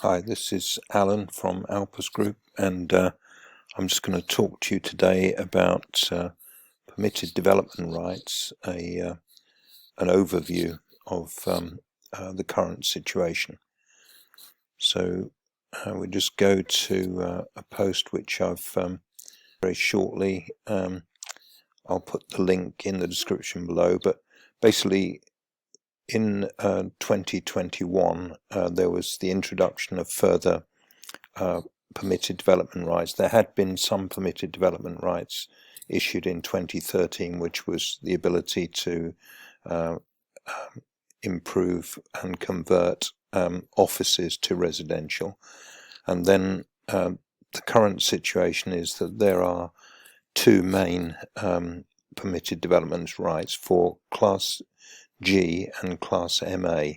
Hi, this is Alan from Alpus Group, and I'm just going to talk to you today about permitted development rights, an overview of the current situation. So we just go to a post which I've very shortly. I'll put the link in the description below, but basically in 2021 there was the introduction of further permitted development rights. There had been some permitted development rights issued in 2013, which was the ability to improve and convert offices to residential. And then the current situation is that there are two main permitted development rights for Class G and Class MA.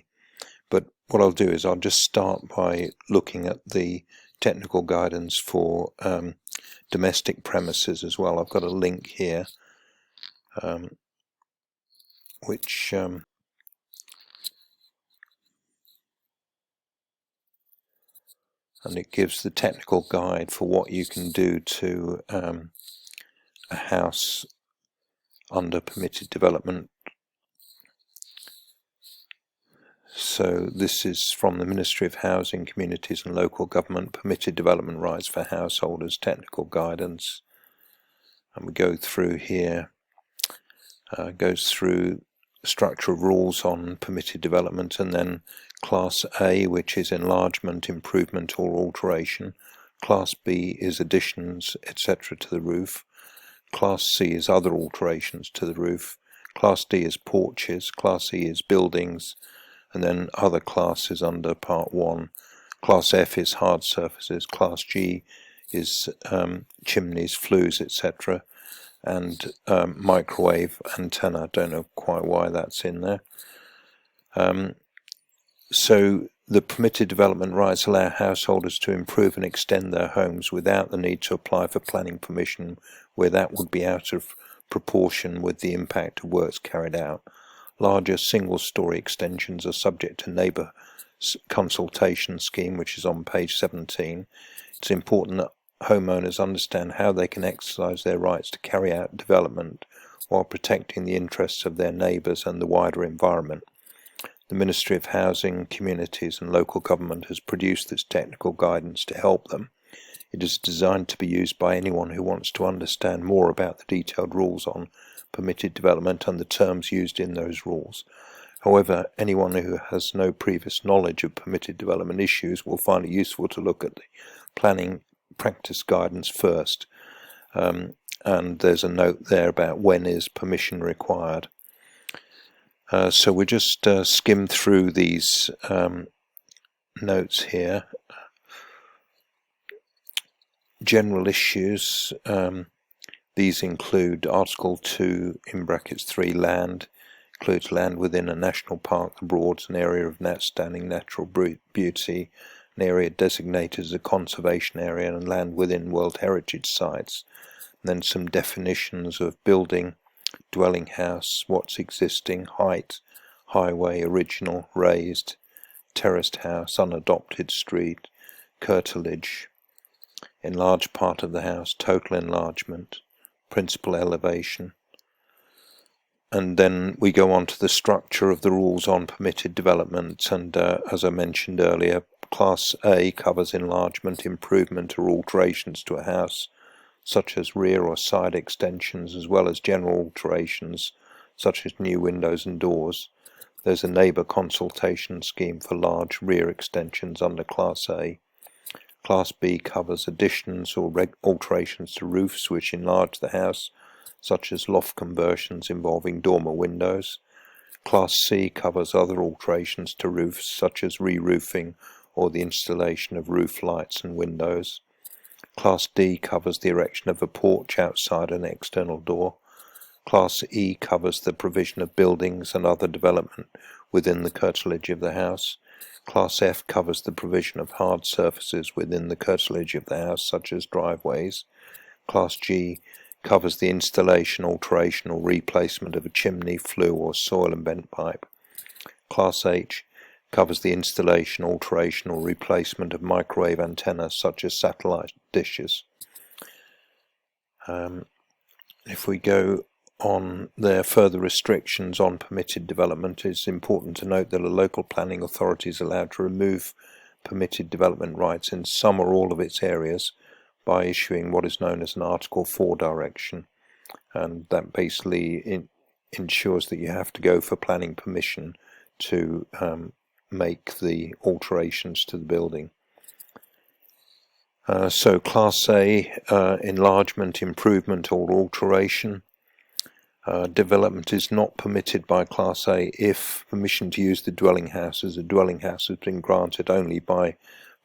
But what I'll do is I'll just start by looking at the technical guidance for domestic premises as well. I've got a link here which and it gives the technical guide for what you can do to a house under permitted development. So this is from the Ministry of Housing, Communities and Local Government, Permitted Development Rights for Householders, Technical Guidance. And we go through here, goes through structure of rules on permitted development, and then Class A, which is enlargement, improvement or alteration. Class B is additions, etc. to the roof. Class C is other alterations to the roof. Class D is porches. Class E is buildings. And then other classes under Part 1. Class F is hard surfaces. Class G is chimneys, flues, etc. And microwave antenna. I don't know quite why that's in there. So the permitted development rights allow householders to improve and extend their homes without the need to apply for planning permission, where that would be out of proportion with the impact of works carried out. Larger single-story extensions are subject to neighbour consultation scheme, which is on page 17. It's important that homeowners understand how they can exercise their rights to carry out development while protecting the interests of their neighbours and the wider environment. The Ministry of Housing, Communities and Local Government has produced this technical guidance to help them. It is designed to be used by anyone who wants to understand more about the detailed rules on permitted development and the terms used in those rules. However, anyone who has no previous knowledge of permitted development issues will find it useful to look at the planning practice guidance first. And there's a note there about when is permission required. So we just skim through these notes here. General issues. These include Article 2 in brackets 3 land, includes land within a national park, the Broads, an area of outstanding natural beauty, an area designated as a conservation area, and land within World Heritage Sites. And then some definitions of building, dwelling house, what's existing, height, highway, original, raised, terraced house, unadopted street, curtilage, enlarged part of the house, total enlargement, principal elevation. And then we go on to the structure of the rules on permitted development, and as I mentioned earlier, Class A covers enlargement, improvement or alterations to a house, such as rear or side extensions, as well as general alterations such as new windows and doors. There's a neighbour consultation scheme for large rear extensions under Class A. Class B covers additions or alterations to roofs which enlarge the house, such as loft conversions involving dormer windows. Class C covers other alterations to roofs, such as re-roofing or the installation of roof lights and windows. Class D covers the erection of a porch outside an external door. Class E covers the provision of buildings and other development within the curtilage of the house. Class F covers the provision of hard surfaces within the curtilage of the house, such as driveways. Class G covers the installation, alteration or replacement of a chimney, flue or soil and vent pipe. Class H covers the installation, alteration or replacement of microwave antennas such as satellite dishes. If we go on, there are further restrictions on permitted development. It's important to note that a local planning authority is allowed to remove permitted development rights in some or all of its areas by issuing what is known as an Article 4 direction, and that basically ensures that you have to go for planning permission to make the alterations to the building. So Class A, enlargement, improvement or alteration. Development is not permitted by Class A if permission to use the dwelling house as a dwelling house has been granted only by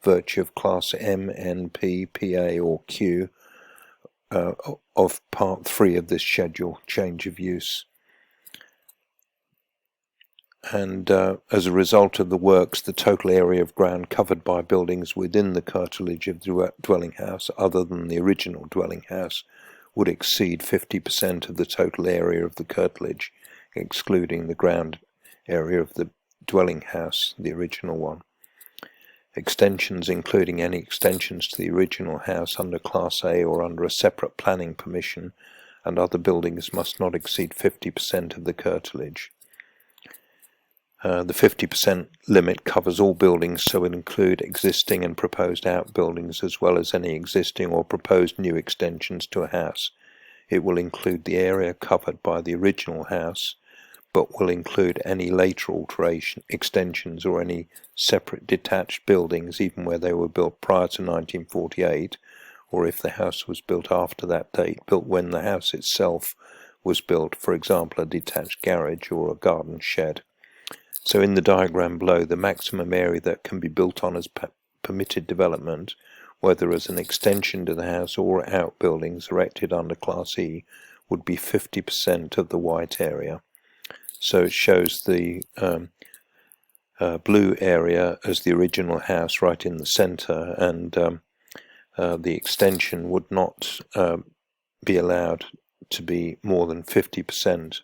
virtue of Class M, N, P, PA or Q of Part 3 of this schedule, change of use. And as a result of the works, the total area of ground covered by buildings within the curtilage of the dwelling house, other than the original dwelling house, would exceed 50% of the total area of the curtilage, excluding the ground area of the dwelling house, the original one. Extensions, including any extensions to the original house under Class A or under a separate planning permission, and other buildings must not exceed 50% of the curtilage. The 50% limit covers all buildings, so it include existing and proposed outbuildings as well as any existing or proposed new extensions to a house. It will include the area covered by the original house, but will include any later alteration, extensions or any separate detached buildings, even where they were built prior to 1948, or if the house was built after that date, built when the house itself was built, for example a detached garage or a garden shed. So in the diagram below, the maximum area that can be built on as permitted development, whether as an extension to the house or outbuildings erected under Class E, would be 50% of the white area. So it shows the blue area as the original house right in the centre, and the extension would not be allowed to be more than 50%.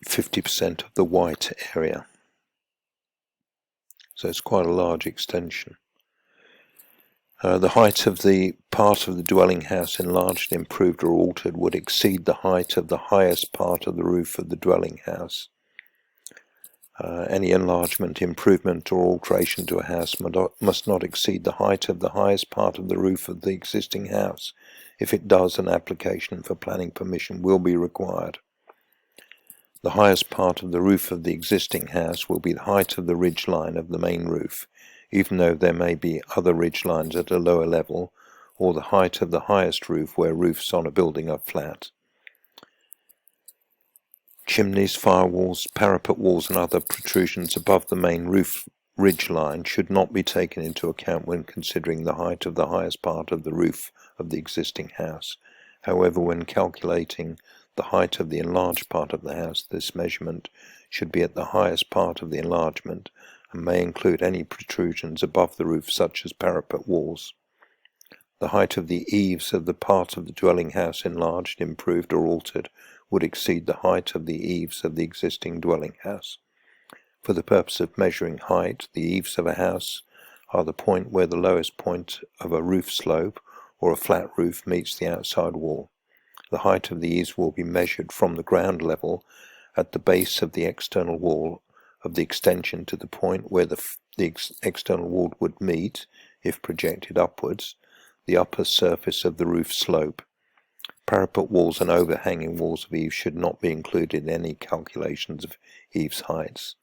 50% of the white area. So it's quite a large extension. The height of the part of the dwelling house enlarged, improved or altered would exceed the height of the highest part of the roof of the dwelling house. Any enlargement, improvement or alteration to a house must not exceed the height of the highest part of the roof of the existing house. If it does, an application for planning permission will be required. The highest part of the roof of the existing house will be the height of the ridge line of the main roof, even though there may be other ridge lines at a lower level, or the height of the highest roof where roofs on a building are flat. Chimneys, firewalls, parapet walls and other protrusions above the main roof ridge line should not be taken into account when considering the height of the highest part of the roof of the existing house. However, when calculating the height of the enlarged part of the house, this measurement should be at the highest part of the enlargement and may include any protrusions above the roof such as parapet walls. The height of the eaves of the part of the dwelling house enlarged, improved or altered would exceed the height of the eaves of the existing dwelling house. For the purpose of measuring height, the eaves of a house are the point where the lowest point of a roof slope or a flat roof meets the outside wall. The height of the eaves will be measured from the ground level at the base of the external wall of the extension to the point where the external wall would meet, if projected upwards, the upper surface of the roof slope. Parapet walls and overhanging walls of eaves should not be included in any calculations of eaves heights.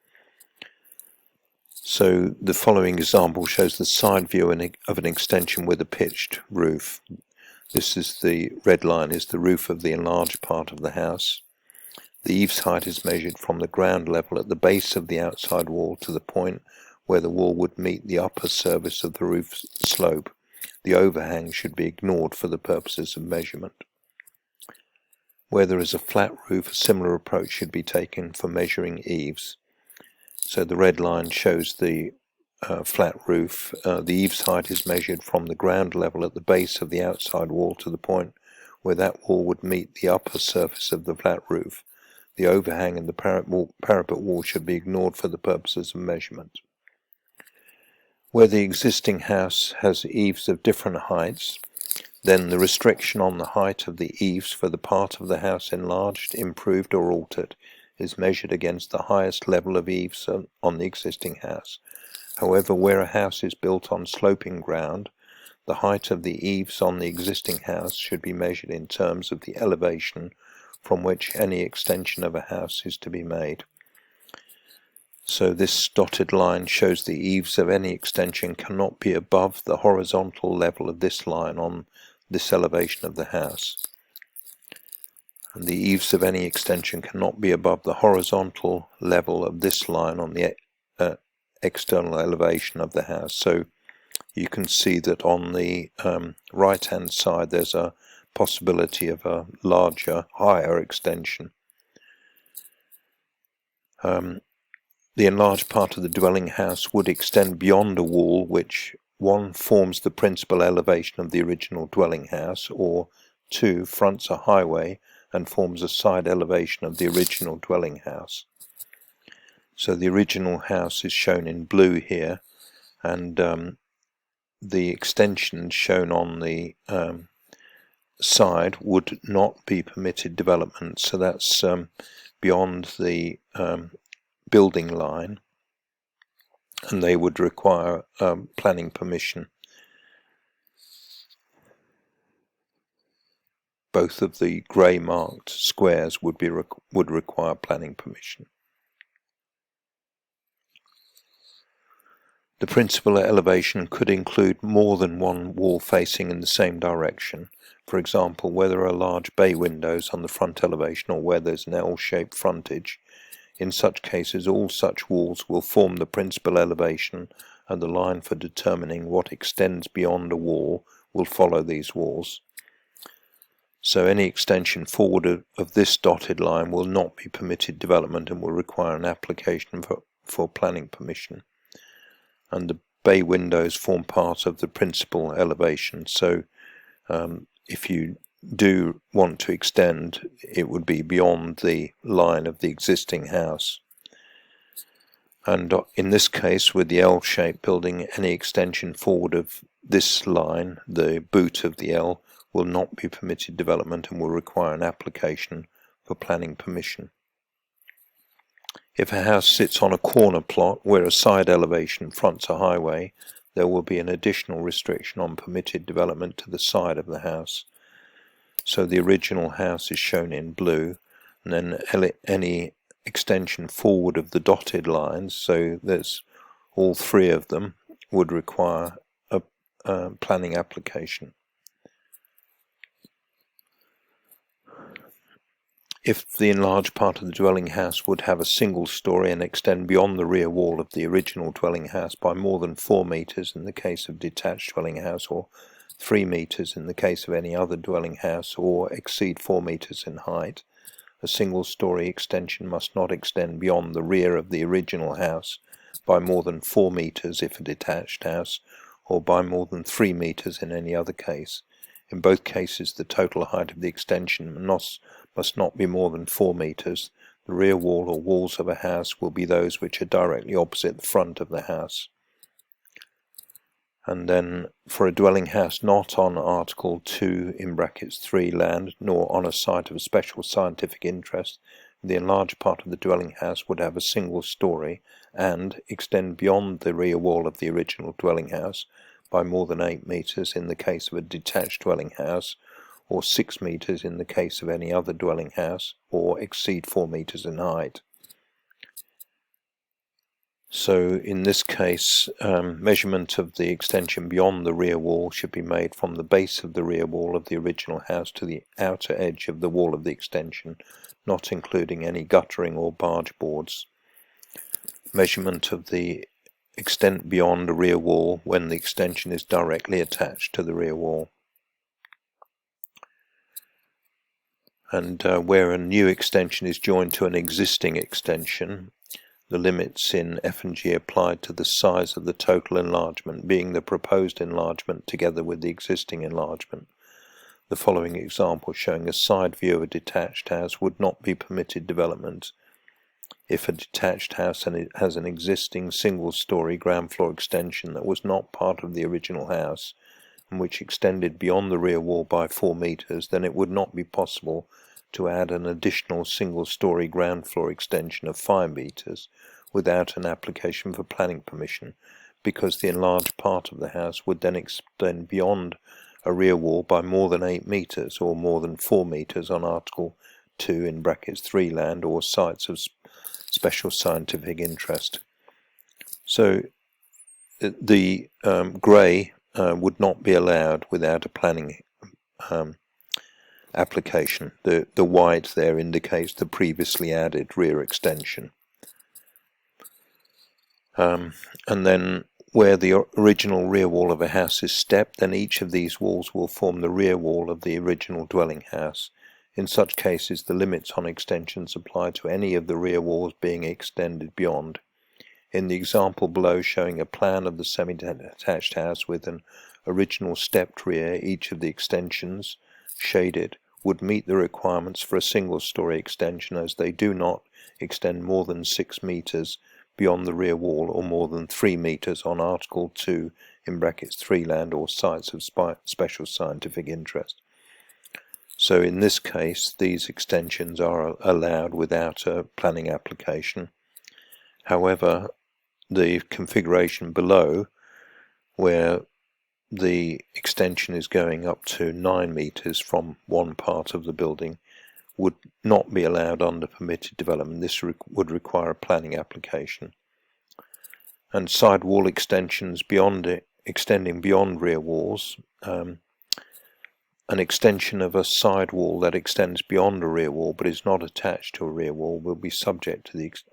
So the following example shows the side view of an extension with a pitched roof. This is the red line is the roof of the enlarged part of the house. The eaves height is measured from the ground level at the base of the outside wall to the point where the wall would meet the upper surface of the roof slope. The overhang should be ignored for the purposes of measurement. Where there is a flat roof, a similar approach should be taken for measuring eaves. So the red line shows the flat roof. The eaves height is measured from the ground level at the base of the outside wall to the point where that wall would meet the upper surface of the flat roof. The overhang in the parapet wall should be ignored for the purposes of measurement. Where the existing house has eaves of different heights, then the restriction on the height of the eaves for the part of the house enlarged, improved or altered is measured against the highest level of eaves on the existing house. However, where a house is built on sloping ground, the height of the eaves on the existing house should be measured in terms of the elevation from which any extension of a house is to be made. So this dotted line shows the eaves of any extension cannot be above the horizontal level of this line on this elevation of the house. And the eaves of any extension cannot be above the horizontal level of this line on the external elevation of the house. So you can see that on the right hand side there's a possibility of a larger, higher extension. The enlarged part of the dwelling house would extend beyond a wall which 1. Forms the principal elevation of the original dwelling house, or 2. Fronts a highway and forms a side elevation of the original dwelling house. So the original house is shown in blue here, and the extension shown on the side would not be permitted development. So that's beyond the building line, and they would require planning permission. Both of the grey marked squares would require planning permission. The principal elevation could include more than one wall facing in the same direction. For example, where there are large bay windows on the front elevation or where there's an L-shaped frontage. In such cases, all such walls will form the principal elevation, and the line for determining what extends beyond a wall will follow these walls. So any extension forward of this dotted line will not be permitted development and will require an application for planning permission. And the bay windows form part of the principal elevation, so if you do want to extend, it would be beyond the line of the existing house. And in this case, with the L-shaped building, any extension forward of this line, the boot of the L, will not be permitted development and will require an application for planning permission. If a house sits on a corner plot where a side elevation fronts a highway, there will be an additional restriction on permitted development to the side of the house. So the original house is shown in blue, and then any extension forward of the dotted lines, so there's all three of them, would require a planning application. If the enlarged part of the dwelling house would have a single story and extend beyond the rear wall of the original dwelling house by more than 4 meters in the case of detached dwelling house, or 3 meters in the case of any other dwelling house, or exceed 4 meters in height, a single story extension must not extend beyond the rear of the original house by more than 4 meters if a detached house, or by more than 3 meters in any other case. In both cases, the total height of the extension must not be more than 4 meters. The rear wall or walls of a house will be those which are directly opposite the front of the house. And then for a dwelling house not on Article 2 (3) land, nor on a site of special scientific interest, the enlarged part of the dwelling house would have a single story and extend beyond the rear wall of the original dwelling house by more than 8 meters in the case of a detached dwelling house, or 6 meters in the case of any other dwelling house, or exceed 4 meters in height. So in this case, measurement of the extension beyond the rear wall should be made from the base of the rear wall of the original house to the outer edge of the wall of the extension, not including any guttering or barge boards. Measurement of the extent beyond a rear wall when the extension is directly attached to the rear wall. And where a new extension is joined to an existing extension, the limits in F and G applied to the size of the total enlargement, being the proposed enlargement together with the existing enlargement. the following example showing a side view of a detached house would not be permitted development if a detached house has an existing single-story ground floor extension that was not part of the original house and which extended beyond the rear wall by 4 meters, then it would not be possible to add an additional single-story ground floor extension of 5 meters without an application for planning permission, because the enlarged part of the house would then extend beyond a rear wall by more than 8 meters or more than 4 meters on Article 2 in brackets 3 land or sites of special scientific interest. So the grey would not be allowed without a planning application. The white there indicates the previously added rear extension. And then where the original rear wall of a house is stepped, then each of these walls will form the rear wall of the original dwelling house. In such cases, the limits on extensions apply to any of the rear walls being extended beyond. In the example below showing a plan of the semi-detached house with an original stepped rear, each of the extensions, shaded, would meet the requirements for a single-story extension, as they do not extend more than 6 meters beyond the rear wall or more than 3 meters on Article 2 in brackets 3 land or sites of special scientific interest. So in this case, these extensions are allowed without a planning application. However, the configuration below, where the extension is going up to 9 meters from one part of the building, would not be allowed under permitted development. This would require a planning application. And side wall extensions beyond it, extending beyond rear walls, an extension of a side wall that extends beyond a rear wall but is not attached to a rear wall will be subject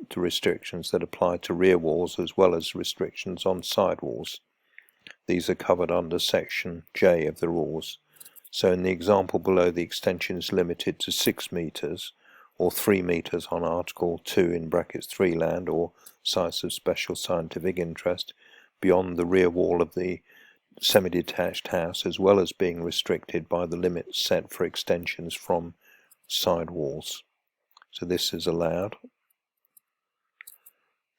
to restrictions that apply to rear walls as well as restrictions on side walls. These are covered under section J of the rules. So in the example below, the extension is limited to 6 meters or 3 meters on Article 2 in brackets 3 land or sites of special scientific interest beyond the rear wall of the semi-detached house, as well as being restricted by the limits set for extensions from side walls. So this is allowed.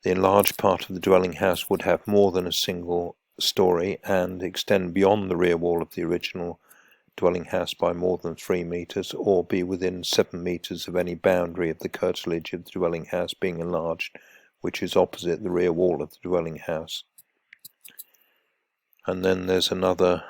The enlarged part of the dwelling house would have more than a single story and extend beyond the rear wall of the original dwelling house by more than 3 meters or be within 7 meters of any boundary of the curtilage of the dwelling house being enlarged, which is opposite the rear wall of the dwelling house. And then there's another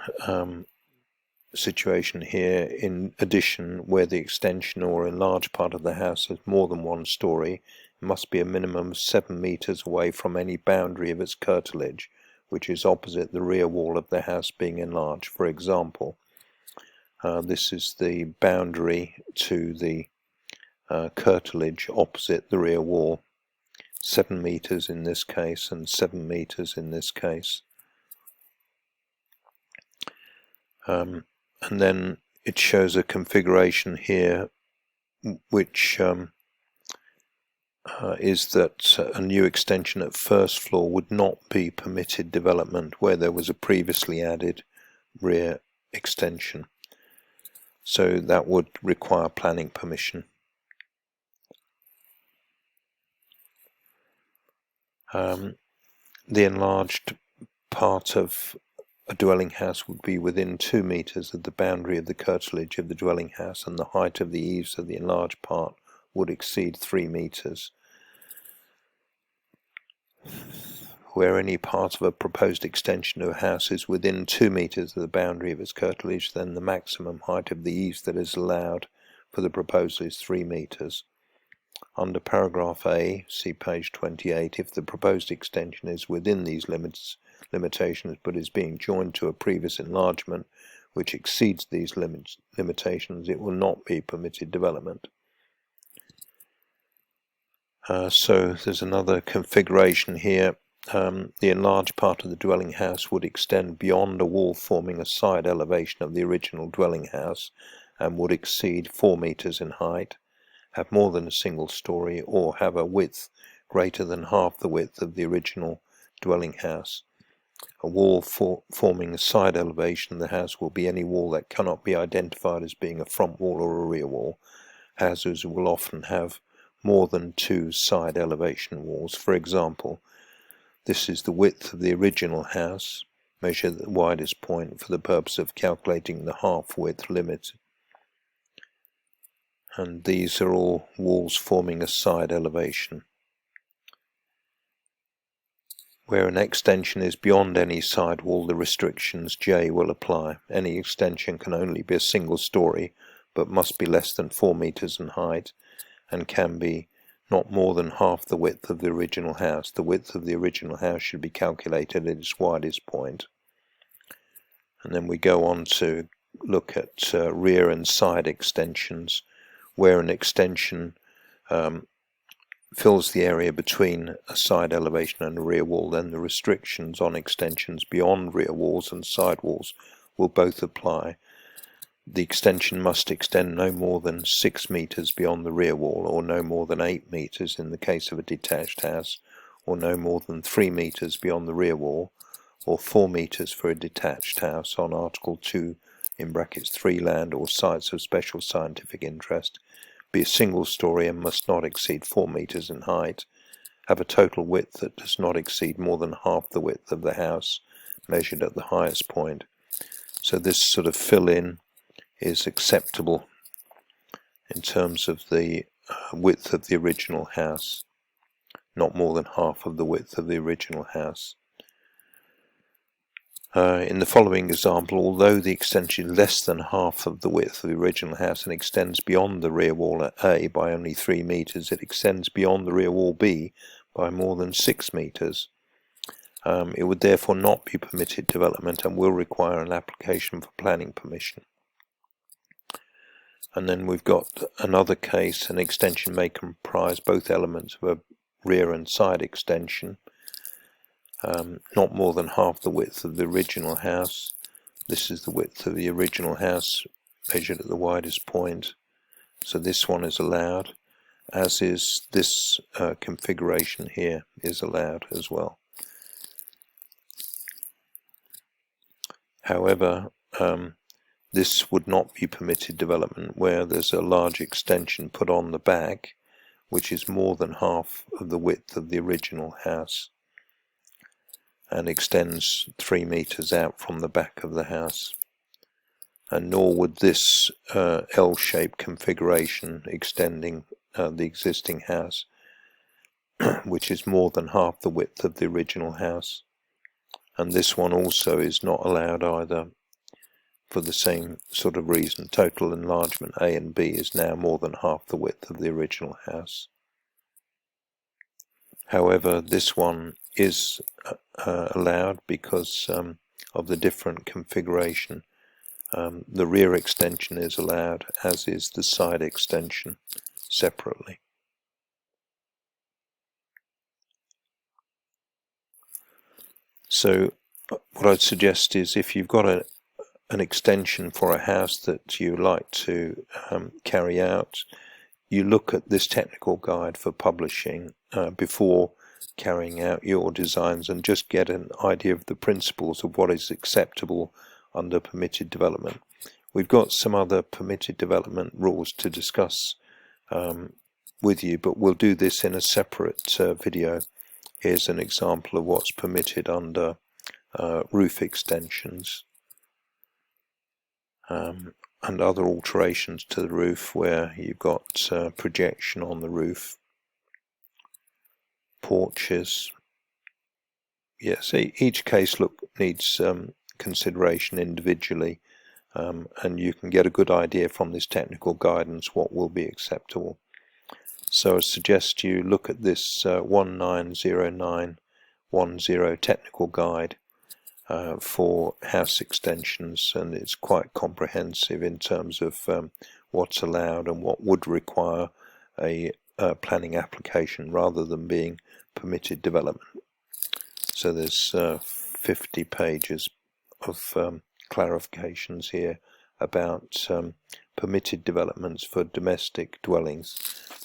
situation here in addition, where the extension or enlarged part of the house has more than one story. It must be a minimum of 7 meters away from any boundary of its curtilage, which is opposite the rear wall of the house being enlarged. For example, this is the boundary to the curtilage opposite the rear wall, 7 meters in this case and 7 meters in this case. And then it shows a configuration here which is that a new extension at first floor would not be permitted development where there was a previously added rear extension. So that would require planning permission. The enlarged part of a dwelling house would be within 2 meters of the boundary of the curtilage of the dwelling house, and the height of the eaves of the enlarged part would exceed 3 meters. Where any part of a proposed extension of a house is within 2 meters of the boundary of its curtilage, then the maximum height of the eaves that is allowed for the proposal is 3 meters. Under paragraph A, see page 28, if the proposed extension is within these limitations but is being joined to a previous enlargement which exceeds these limitations, it will not be permitted development. So there's another configuration here. The enlarged part of the dwelling house would extend beyond a wall forming a side elevation of the original dwelling house and would exceed 4 meters in height, have more than a single story, or have a width greater than half the width of the original dwelling house. A wall forming a side elevation of the house will be any wall that cannot be identified as being a front wall or a rear wall. Houses will often have more than two side elevation walls. For example, this is the width of the original house, measured at the widest point for the purpose of calculating the half-width limit. And these are all walls forming a side elevation. Where an extension is beyond any side wall, the restrictions J will apply. Any extension can only be a single story, but must be less than 4 meters in height, and can be not more than half the width of the original house. The width of the original house should be calculated at its widest point. And then we go on to look at rear and side extensions, where an extension fills the area between a side elevation and a rear wall, then the restrictions on extensions beyond rear walls and side walls will both apply. The extension must extend no more than 6 meters beyond the rear wall, or no more than 8 meters in the case of a detached house, or no more than 3 meters beyond the rear wall, or 4 meters for a detached house on Article 2 in brackets 3 land or sites of special scientific interest, be a single story and must not exceed 4 meters in height, have a total width that does not exceed more than half the width of the house measured at the highest point. So this sort of fill-in is acceptable in terms of the width of the original house, not more than half of the width of the original house. In the following example, although the extension is less than half of the width of the original house and extends beyond the rear wall at A by only 3 meters, it extends beyond the rear wall B by more than 6 meters. It would therefore not be permitted development and will require an application for planning permission. And then we've got another case. An extension may comprise both elements of a rear and side extension, not more than half the width of the original house. This is the width of the original house measured at the widest point, so this one is allowed, as is this configuration here is allowed as well. However, this would not be permitted development where there's a large extension put on the back which is more than half of the width of the original house and extends 3 meters out from the back of the house. And nor would this L-shaped configuration extending the existing house, which is more than half the width of the original house. And this one also is not allowed either, for the same sort of reason. Total enlargement A and B is now more than half the width of the original house. However, this one is allowed because of the different configuration. The rear extension is allowed, as is the side extension separately. So what I'd suggest is, if you've got an extension for a house that you like to carry out, you look at this technical guide for publishing before carrying out your designs, and just get an idea of the principles of what is acceptable under permitted development. We've got some other permitted development rules to discuss with you, but we'll do this in a separate video. Here's an example of what's permitted under roof extensions and other alterations to the roof, where you've got projection on the roof, porches. Yes, each case needs consideration individually, and you can get a good idea from this technical guidance what will be acceptable. So I suggest you look at this 190910 technical guide for house extensions, and it's quite comprehensive in terms of what's allowed and what would require a planning application rather than being permitted development. So there's 50 pages of clarifications here about permitted developments for domestic dwellings,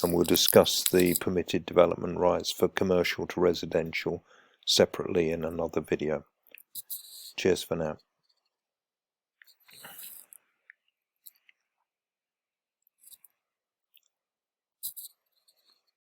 and we'll discuss the permitted development rights for commercial to residential separately in another video. Cheers for now.